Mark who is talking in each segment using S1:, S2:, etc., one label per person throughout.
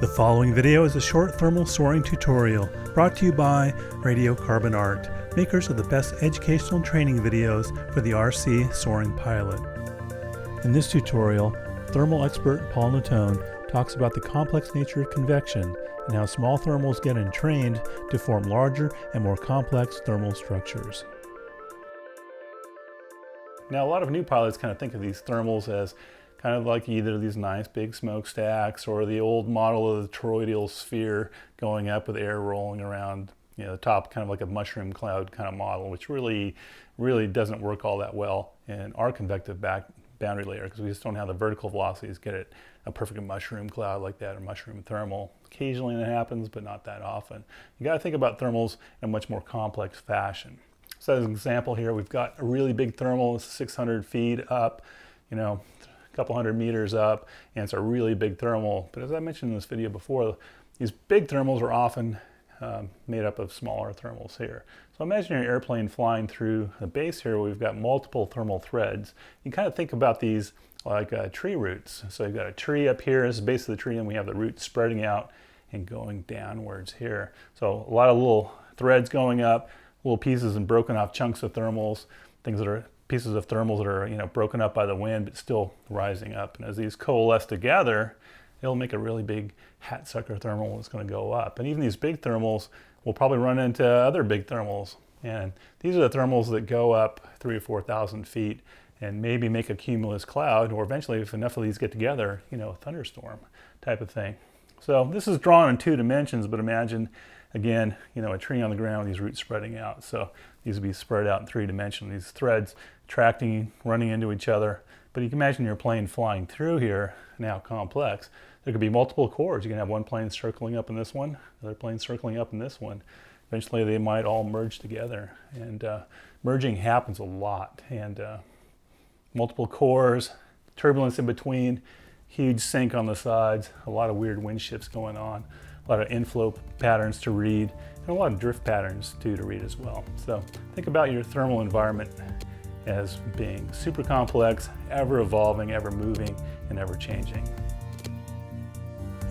S1: The following video is a short thermal soaring tutorial brought to you by Radiocarbon Art, makers of the best educational and training videos for the RC soaring pilot. In this tutorial, thermal expert Paul Naton talks about the complex nature of convection and how small thermals get entrained to form larger and more complex thermal structures. Now, a lot of new pilots kind of think of these thermals as kind of like either these nice big smokestacks or the old model of the toroidal sphere going up with air rolling around, the top, kind of like a mushroom cloud kind of model, which really doesn't work all that well in our convective boundary layer because we just don't have the vertical velocities to get it a perfect mushroom cloud like that, or mushroom thermal. Occasionally that happens, but not that often. You got to think about thermals in a much more complex fashion. So as an example here, we've got a really big thermal, it's 600 feet up, a couple hundred meters up, and it's a really big thermal. But as I mentioned in this video before, these big thermals are often made up of smaller thermals here. So imagine your airplane flying through the base here where we've got multiple thermal threads. You kind of think about these like tree roots. So you've got a tree up here, this is the base of the tree, and we have the roots spreading out and going downwards here. So a lot of little threads going up, little pieces and broken off chunks of thermals, things that are pieces of thermals that are broken up by the wind but still rising up. And as these coalesce together, it'll make a really big hat sucker thermal that's going to go up. And even these big thermals will probably run into other big thermals. And these are the thermals that go up 3,000 or 4,000 feet and maybe make a cumulus cloud, or eventually if enough of these get together, a thunderstorm type of thing. So this is drawn in 2 dimensions, but imagine again, a tree on the ground, these roots spreading out. So these would be spread out in 3 dimensions, these threads attracting, running into each other. But you can imagine your plane flying through here, now complex. There could be multiple cores. You can have one plane circling up in this one, another plane circling up in this one. Eventually they might all merge together. And merging happens a lot. And multiple cores, turbulence in between, huge sink on the sides, a lot of weird wind shifts going on, a lot of inflow patterns to read, and a lot of drift patterns too to read as well. So think about your thermal environment as being super complex, ever evolving, ever moving, and ever changing.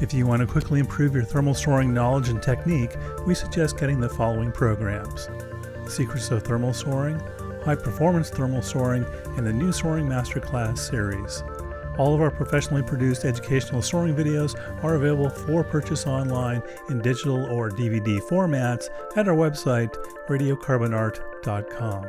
S1: If you want to quickly improve your thermal soaring knowledge and technique, we suggest getting the following programs: Secrets of Thermal Soaring, High Performance Thermal Soaring, and the new Soaring Master Class series. All of our professionally produced educational soaring videos are available for purchase online in digital or DVD formats at our website, radiocarbonart.com.